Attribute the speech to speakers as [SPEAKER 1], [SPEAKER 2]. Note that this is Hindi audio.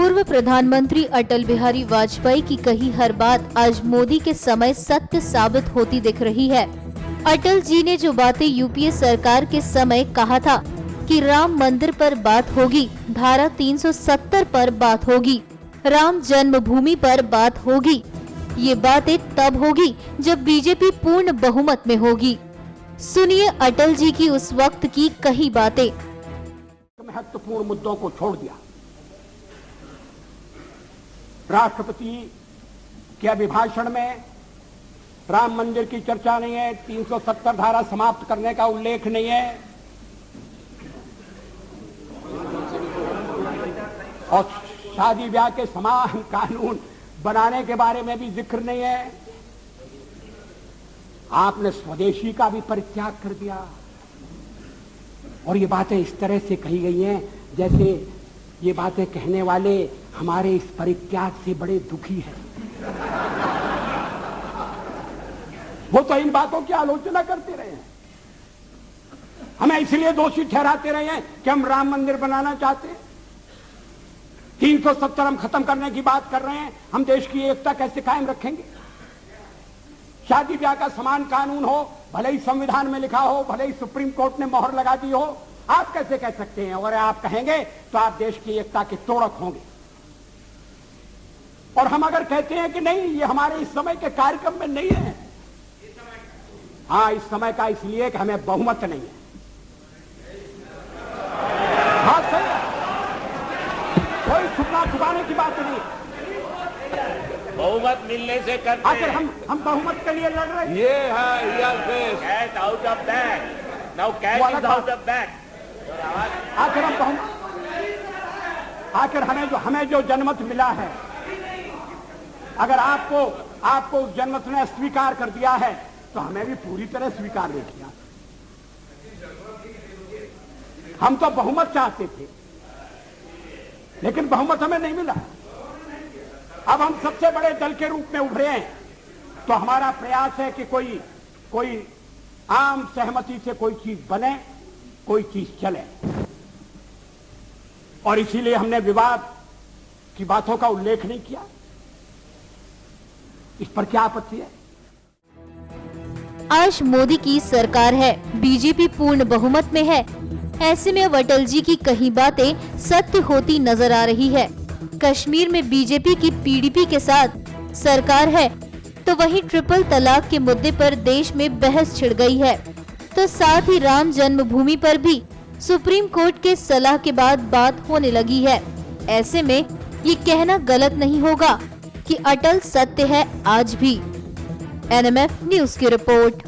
[SPEAKER 1] पूर्व प्रधानमंत्री अटल बिहारी वाजपेयी की कही हर बात आज मोदी के समय सत्य साबित होती दिख रही है। अटल जी ने जो बातें यूपीए सरकार के समय कहा था कि राम मंदिर पर बात होगी, धारा 370 पर बात होगी, राम जन्मभूमि पर बात होगी, ये बातें तब होगी जब बीजेपी पूर्ण बहुमत में होगी। सुनिए अटल जी की उस वक्त की कही बातें।
[SPEAKER 2] महत्वपूर्ण मुद्दों को छोड़ दिया। राष्ट्रपति के अभिभाषण में राम मंदिर की चर्चा नहीं है, 370 धारा समाप्त करने का उल्लेख नहीं है और शादी ब्याह के समान कानून बनाने के बारे में भी जिक्र नहीं है। आपने स्वदेशी का भी परित्याग कर दिया और ये बातें इस तरह से कही गई हैं जैसे ये बातें कहने वाले हमारे इस परित्याग से बड़े दुखी हैं। वो तो इन बातों की आलोचना करते रहे हैं, हमें इसलिए दोषी ठहराते रहे हैं कि हम राम मंदिर बनाना चाहते हैं। 370 हम खत्म करने की बात कर रहे हैं, हम देश की एकता कैसे कायम रखेंगे? शादी ब्याह का समान कानून हो, भले ही संविधान में लिखा हो, भले ही सुप्रीम कोर्ट ने मोहर लगा दी हो, आप कैसे कह सकते हैं? और आप कहेंगे तो आप देश की एकता के तोड़क होंगे। और हम अगर कहते हैं कि नहीं, ये हमारे इस समय के कार्यक्रम में नहीं है, हाँ इस समय का इसलिए कि हमें बहुमत नहीं है। हाँ सही है, कोई छुपना छुपाने की बात नहीं।
[SPEAKER 3] बहुमत मिलने से करते
[SPEAKER 2] आखिर हम बहुमत के लिए लड़ रहे हैं।
[SPEAKER 3] ये है cash out of bag, now cash is out of bag.
[SPEAKER 2] आखिर हम बहुमत, आखिर हमें जो जनमत मिला है, अगर आपको उस जनमत ने स्वीकार कर दिया है तो हमें भी पूरी तरह स्वीकार नहीं किया। हम तो बहुमत चाहते थे लेकिन बहुमत हमें नहीं मिला। अब हम सबसे बड़े दल के रूप में उभरे हैं तो हमारा प्रयास है कि कोई आम सहमति से कोई चीज बने, कोई चीज चले, और इसीलिए हमने विवाद की बातों का उल्लेख नहीं किया। इस पर क्या आपत्ति है?
[SPEAKER 1] आज मोदी की सरकार है, बीजेपी पूर्ण बहुमत में है। ऐसे में अब अटल जी की कही बातें सत्य होती नजर आ रही है। कश्मीर में बीजेपी की पीडीपी के साथ सरकार है तो वहीं ट्रिपल तलाक के मुद्दे पर देश में बहस छिड़ गई है, तो साथ ही राम जन्मभूमि पर भी सुप्रीम कोर्ट के सलाह के बाद बात होने लगी है। ऐसे में ये कहना गलत नहीं होगा कि अटल सत्य है आज भी। एनएमएफ न्यूज की रिपोर्ट।